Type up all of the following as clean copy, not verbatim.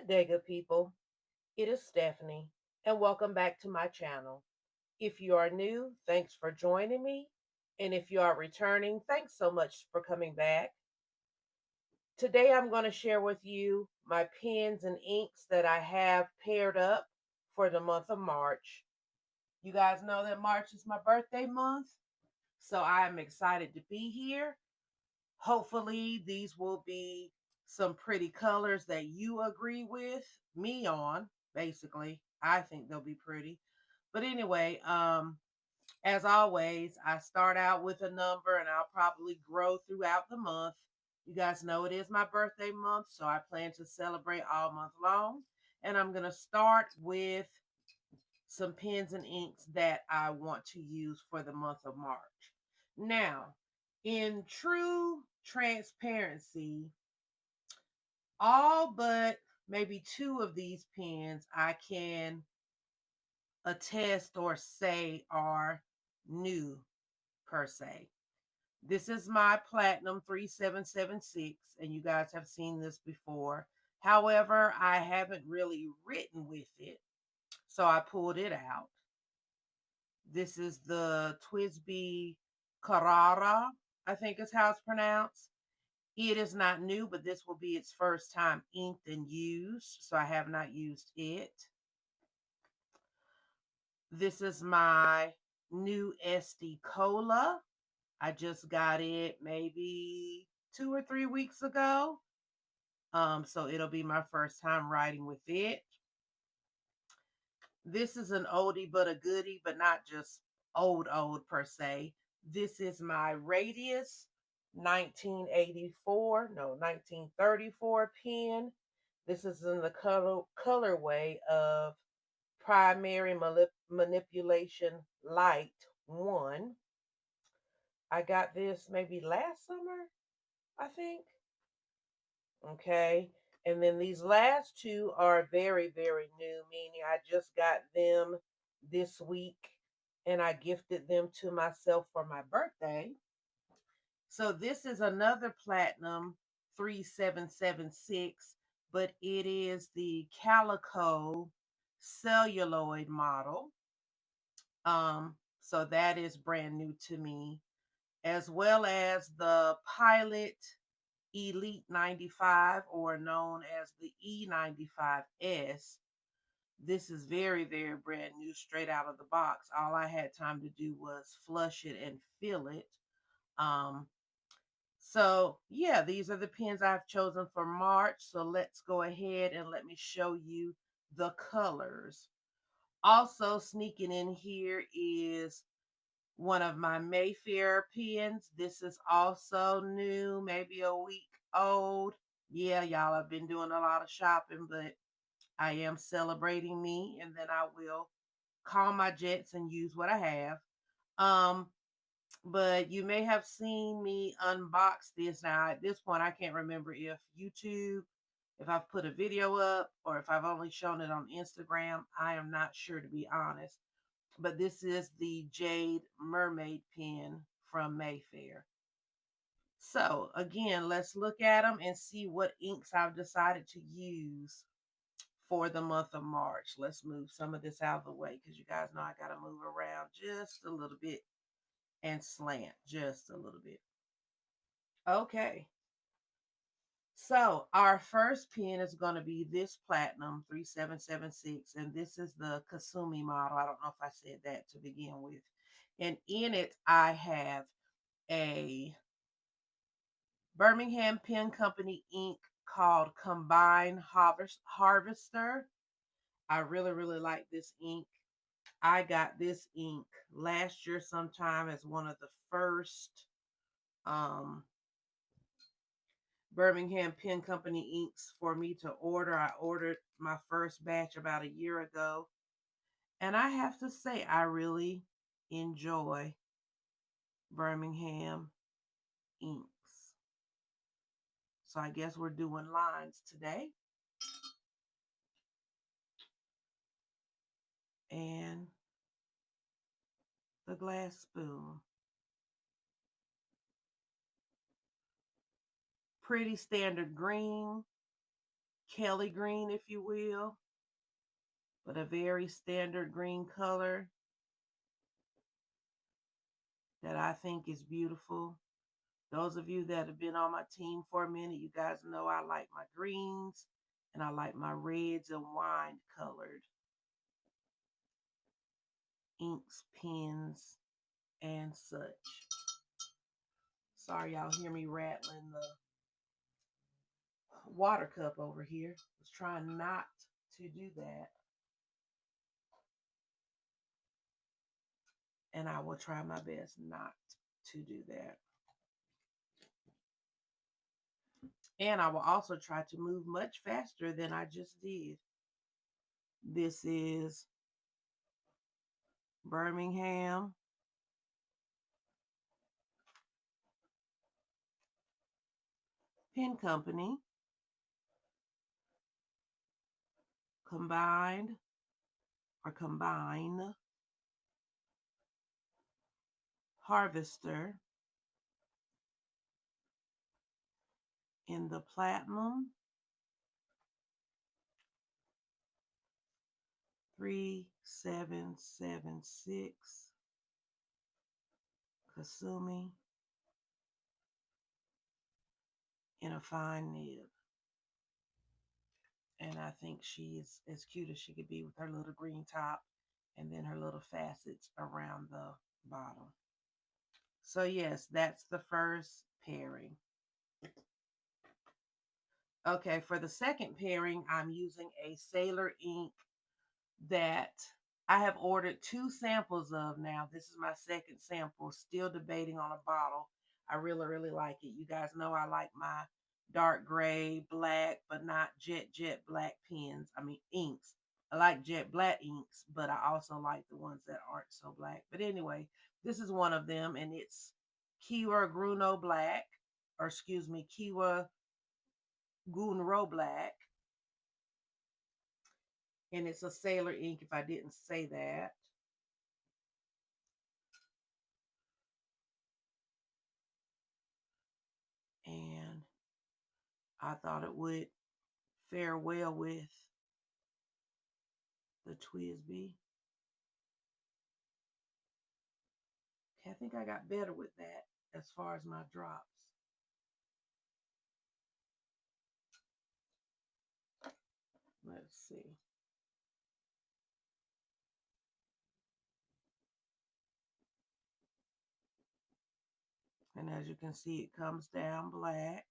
Good day, good people. It is Stephanie, and welcome back to my channel. If you are new, thanks for joining me. And if you are returning, thanks so much for coming back. Today, I'm going to share with you my pens and inks that I have paired up for the month of March. You guys know that March is my birthday month, so I'm excited to be here. Hopefully, these will be some pretty colors that you agree with me on. Basically, I think they'll be pretty. But anyway, as always, I start out with a number and I'll probably grow throughout the month. You guys know it is my birthday month, so I plan to celebrate all month long. And I'm going to start with some pens and inks that I want to use for the month of March. Now, in true transparency, all but maybe two of these pens I can attest or say are new per se. This is my Platinum 3776, and you guys have seen this before. However, I haven't really written with it, so I pulled it out. This is the Twisby Carrara, I think is how it's pronounced. It is not new, but this will be its first time inked and used, so I have not used it. This is my new Esty Cola. I just got it maybe 2 or 3 weeks ago. So it'll be my first time writing with it. This is an oldie but a goodie, but not just old per se. This is my Radius 1984, no, 1934 pen. This is in the colorway of Primary Manipulation Light 1. I got this maybe last summer, I think. Okay. And then these last two are very, very new, meaning I just got them this week and I gifted them to myself for my birthday. So this is another Platinum 3776, but it is the Calico celluloid model. So that is brand new to me, as well as the Pilot Elite 95, or known as the E95S. This is very, very brand new, straight out of the box. All I had time to do was flush it and fill it. Um, so yeah, these are the pens I've chosen for March. So let's go ahead and let me show you the colors. Also sneaking in here is one of my Mayfair pens. This is also new, maybe a week old. Yeah, y'all, I've been doing a lot of shopping, but I am celebrating me, and then I will calm my jets and use what I have. Um, but you may have seen me unbox this. Now, at this point, I can't remember if YouTube, if I've put a video up, or if I've only shown it on Instagram. I am not sure, to be honest. But this is the Jade Mermaid pen from Mayfair. So again, let's look at them and see what inks I've decided to use for the month of March. Let's move some of this out of the way because you guys know I got to move around just a little bit and slant just a little bit. Okay. So our first pen is going to be this Platinum 3776, and this is the Kasumi model. I don't know if I said that to begin with. And in it, I have a Birmingham Pen Company ink called Combine Harvester. I really, really like this ink. I got this ink last year sometime as one of the first um, Birmingham Pen Company inks for me to order. I ordered my first batch about a year ago. And I have to say, I really enjoy Birmingham inks. So I guess we're doing lines today. And the glass spoon. Pretty standard green, Kelly green, if you will, but a very standard green color that I think is beautiful. Those of you that have been on my team for a minute, you guys know I like my greens and I like my reds and wine colored inks, pens, and such. Sorry, y'all hear me rattling the water cup over here. I was trying not to do that. And I will try my best not to do that. And I will also try to move much faster than I just did. This is Birmingham Pen Company combined or combine harvester in the platinum 3776 Kasumi in a fine nib. And I think she is as cute as she could be with her little green top and then her little facets around the bottom. So yes, that's the first pairing. Okay, for the second pairing, I'm using a Sailor ink that I have ordered 2 samples of now. This is my second sample, still debating on a bottle. I really, really like it. You guys know I like my dark gray, black, but not jet black pens. I mean, inks. I like jet black inks, but I also like the ones that aren't so black. But anyway, this is one of them, and it's Kiwa Gruno Black, or excuse me, Kiwa Gunro Black. And it's a Sailor ink, if I didn't say that. And I thought it would fare well with the TWSBI. Okay, I think I got better with that as far as my drops. Let's see. And as you can see, it comes down black.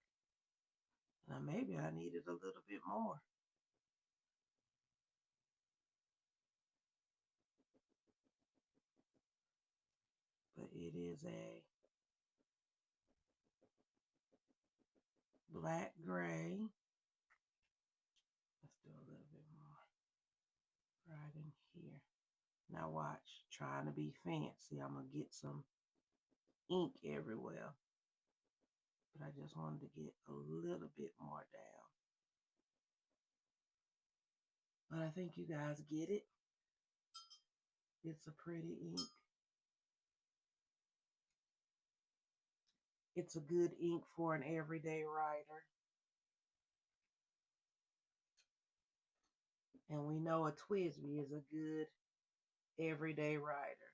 Now maybe I needed a little bit more. But it is a black gray. Let's do a little bit more right in here. Now watch, trying to be fancy. I'm going to get some ink everywhere. But I just wanted to get a little bit more down. But I think you guys get it. It's a pretty ink. It's a good ink for an everyday writer. And we know a TWSBI is a good everyday writer.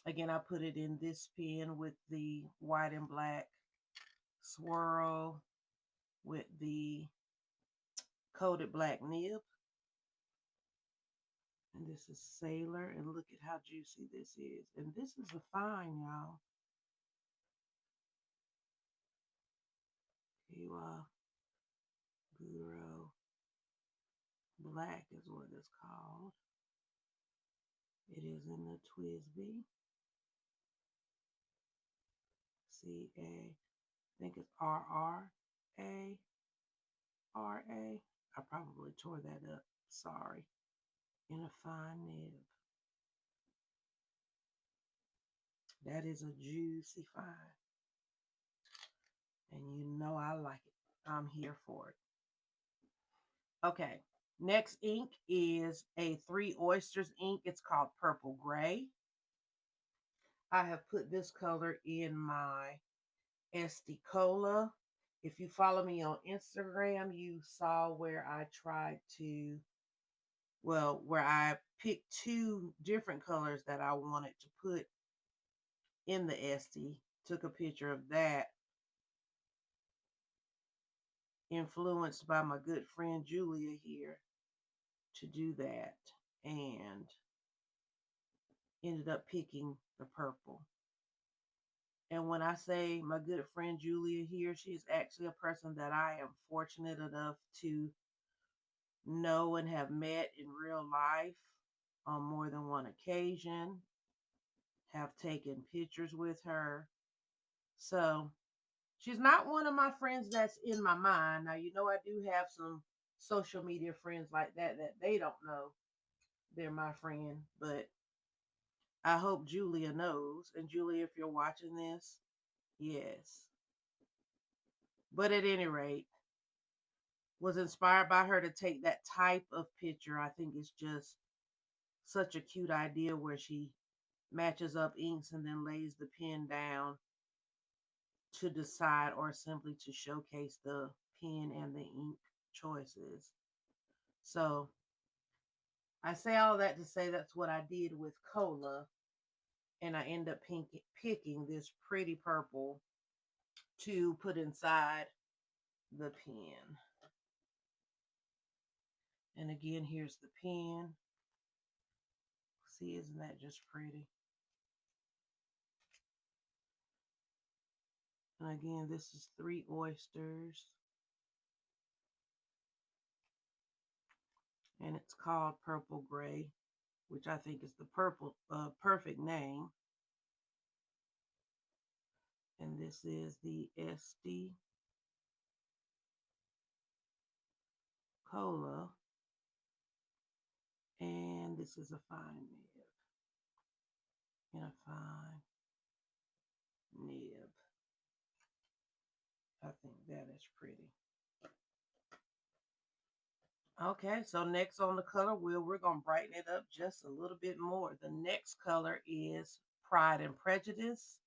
Again, I put it in this pen with the white and black swirl with the coated black nib. And this is Sailor. And look at how juicy this is. And this is a fine, y'all. Kiwa Guro Black is what it's called. It is in the TWSBI. CA, I think it's RRA. RA. I probably tore that up. Sorry. In a fine nib. That is a juicy fine. And you know I like it. I'm here for it. Okay. Next ink is a Three Oysters ink. It's called Purple Gray. I have put this color in my Esticola If you follow me on Instagram, you saw where I tried to, well, where I picked two different colors that I wanted to put in the Estie. Took a picture of that, influenced by my good friend Julia here to do that, and ended up picking the purple. And when I say my good friend Julia here, she is actually a person that I am fortunate enough to know and have met in real life on more than one occasion, have taken pictures with her. So she's not one of my friends that's in my mind. Now, you know, I do have some social media friends like that that they don't know they're my friend, but I hope Julia knows. And Julia, if you're watching this, yes. But at any rate, was inspired by her to take that type of picture. I think it's just such a cute idea where she matches up inks and then lays the pen down to decide or simply to showcase the pen and the ink choices. So I say all that to say that's what I did with Cola, and I end up picking this pretty purple to put inside the pen. And again, here's the pen. See, isn't that just pretty? And again, this is Three Oysters. And it's called Purple Gray, which I think is the perfect name. And this is the Estie Cola. And this is a fine nib. And a fine nib. I think that is pretty. Okay, so next on the color wheel, we're going to brighten it up just a little bit more. The next color is Pride and Prejudice.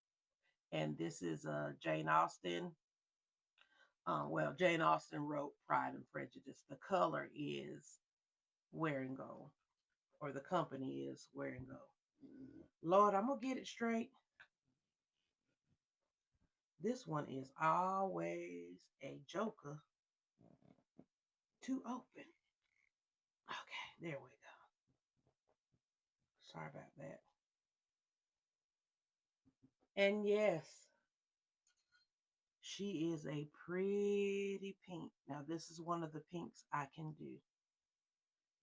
And this is Jane Austen. Well, Jane Austen wrote Pride and Prejudice. The color is Wearing Gold, or the company is Wearing Gold. Lord, I'm going to get it straight. This one is always a joker to open. Okay, there we go. Sorry about that. And yes, she is a pretty pink. Now, this is one of the pinks I can do.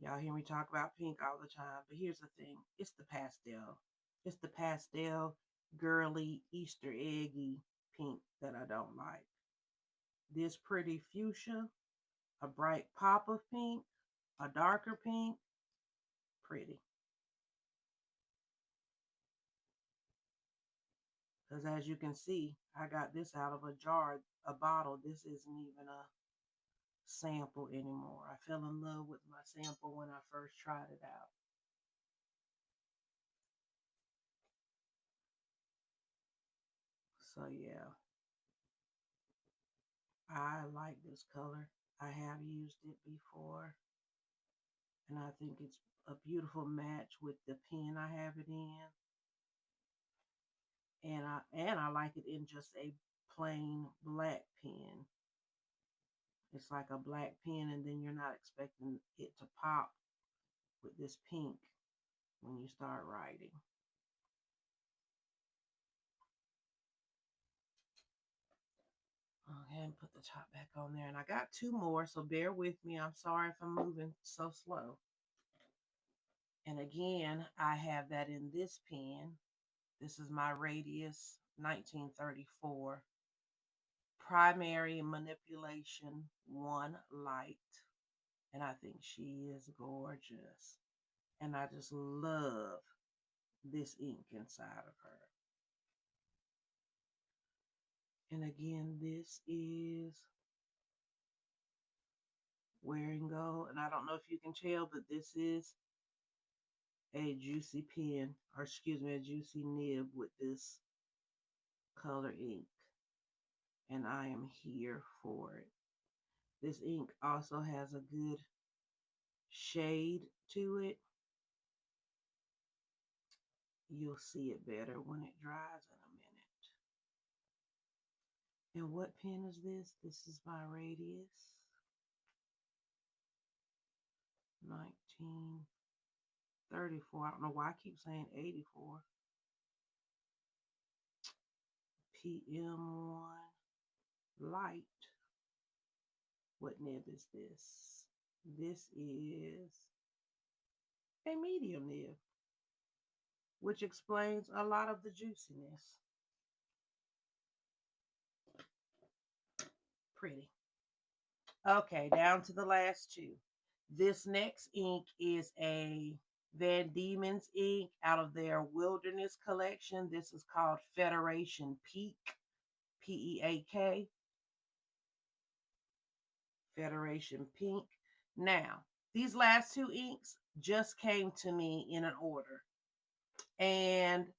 Y'all hear me talk about pink all the time, but here's the thing. It's the pastel. It's the pastel, girly, Easter eggy pink that I don't like. This pretty fuchsia, a bright pop of pink, a darker pink, pretty. Because as you can see, I got this out of a jar, a bottle. This isn't even a sample anymore. I fell in love with my sample when I first tried it out. So yeah, I like this color. I have used it before, and I think it's a beautiful match with the pen I have it in. And I like it in just a plain black pen. It's like a black pen, and then you're not expecting it to pop with this pink when you start writing. Okay, and put the top back on there. And I got two more, so bear with me. I'm sorry if I'm moving so slow. And again, I have that in this pen. This is my Radius 1934 Primary Manipulation 1 Light. And I think she is gorgeous. And I just love this ink inside of her. And again, this is Wearing Gold. And I don't know if you can tell, but this is a juicy pen, or excuse me, a juicy nib with this color ink. and I am here for it. This ink also has a good shade to it. You'll see it better when it dries in a minute. And what pen is this? This is my Radius 1934. I don't know why I keep saying 84. PM1 Light. What nib is this? This is a medium nib, which explains a lot of the juiciness. Pretty. Okay, down to the last two. This next ink is a Van Diemen's ink out of their Wilderness collection. This is called Federation Peak, Peak. Federation Pink. Now, these last two inks just came to me in an order. And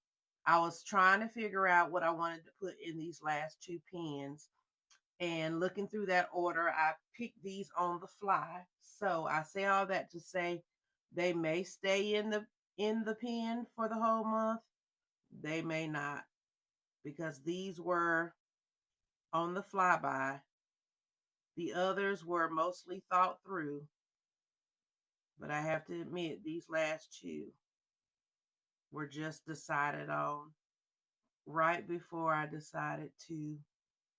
I was trying to figure out what I wanted to put in these last two pens. And looking through that order, I picked these on the fly. So I say all that to say they may stay in the pen for the whole month. They may not, because these were on the flyby. The others were mostly thought through, but I have to admit these last two were just decided on right before I decided to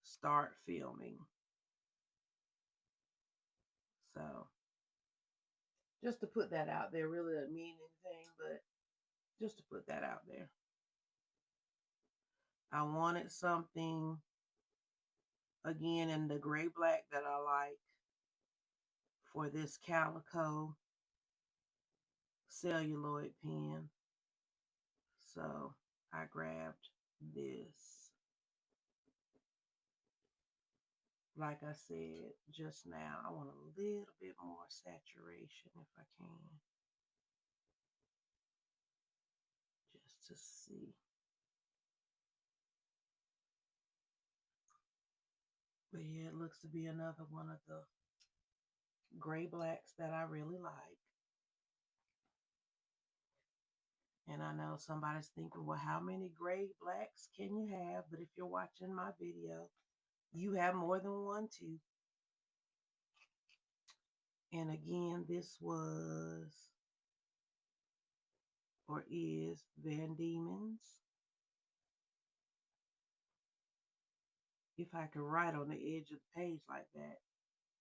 start filming. So just to put that out there, really doesn't mean anything, but just to put that out there. I wanted something again in the gray black that I like for this calico celluloid pen. So I grabbed this. Like I said just now, I want a little bit more saturation if I can. Just to see. But yeah, it looks to be another one of the gray blacks that I really like. And I know somebody's thinking, well, how many gray blacks can you have? But if you're watching my video, you have more than one too. And again, this was or is Van Diemen's. If I could write on the edge of the page like that,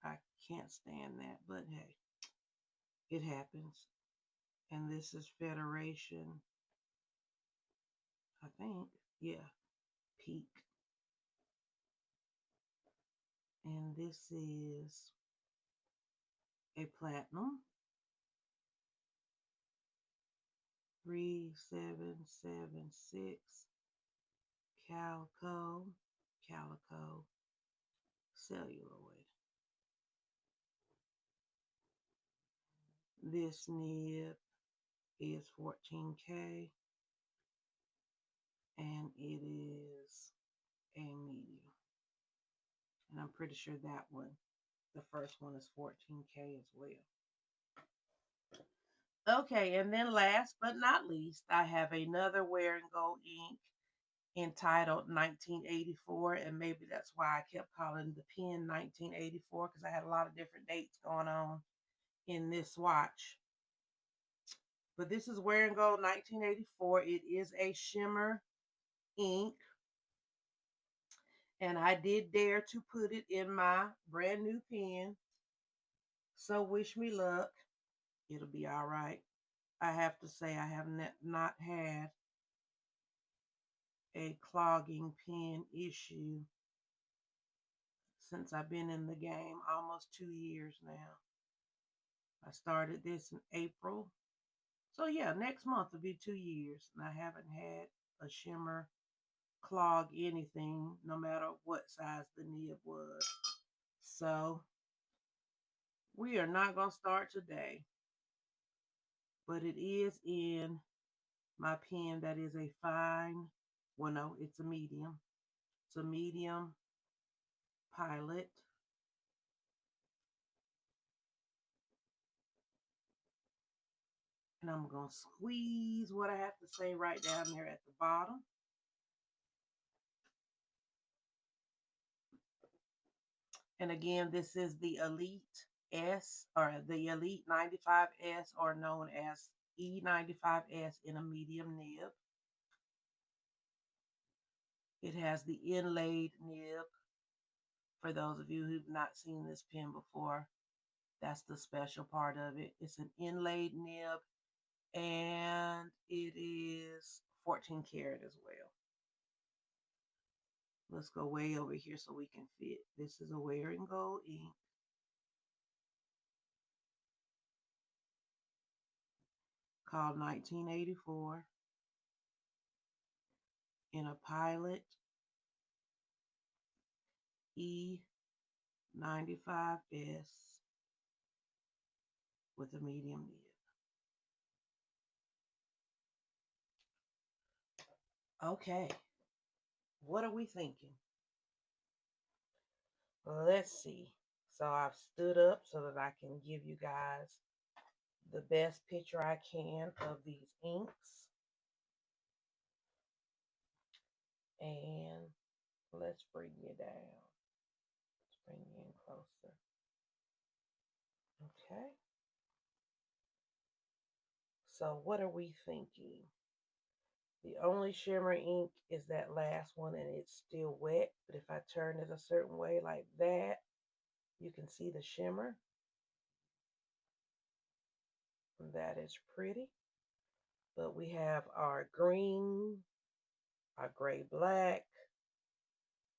I can't stand that. But hey, it happens. And this is Federation, I think. Yeah, Peak. And this is a platinum 3776 calico celluloid. This nib is 14K and it is a medium. And I'm pretty sure that one, the first one, is 14K as well. Okay, and then last but not least, I have another Wear and Go ink entitled 1984, and maybe that's why I kept calling the pen 1984 because I had a lot of different dates going on in this swatch. But this is Wear and Go 1984. It is a shimmer ink, and I did dare to put it in my brand new pen. So wish me luck. It'll be all right. I have to say I have not had a clogging pen issue since I've been in the game, almost 2 years now. I started this in April. So yeah, next month will be 2 years, and I haven't had a shimmer clog anything, no matter what size the nib was. So we are not going to start today, but it is in my pen that is a fine, well, no, it's a medium. It's a medium Pilot. And I'm going to squeeze what I have to say right down there at the bottom. And again, this is the Elite S, or the Elite 95S, or known as E95S in a medium nib. It has the inlaid nib. For those of you who've not seen this pen before, that's the special part of it. It's an inlaid nib, and it is 14 karat as well. Let's go way over here so we can fit. This is a Wearing Gold ink. Called 1984 in a Pilot E95S with a medium nib. Okay, what are we thinking? Let's see. So I've stood up so that I can give you guys the best picture I can of these inks. And let's bring you down. Let's bring you in closer. Okay. So what are we thinking? The only shimmer ink is that last one, and it's still wet. But if I turn it a certain way like that, you can see the shimmer. That is pretty. But we have our green, our gray black,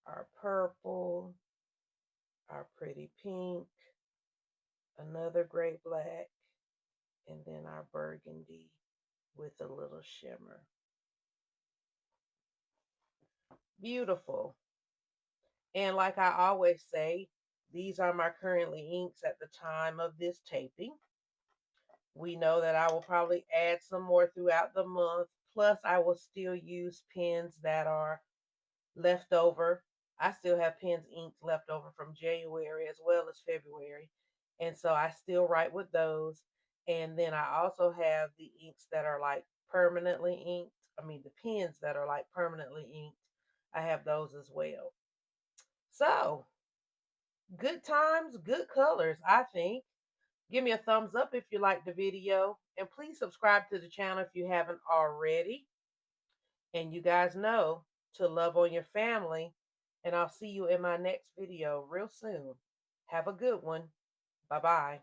our purple, our pretty pink, another gray black, and then our burgundy with a little shimmer. Beautiful. And like I always say, these are my currently inks at the time of this taping. We know that I will probably add some more throughout the month. Plus, I will still use pens that are left over. I still have pens inks left over from January as well as February. And so I still write with those. And then I also have the inks that are like permanently inked. I mean, the pens that are like permanently inked. I have those as well. So, good times, good colors, I think. Give me a thumbs up if you liked the video. And please subscribe to the channel if you haven't already. And you guys know to love on your family. And I'll see you in my next video real soon. Have a good one. Bye-bye.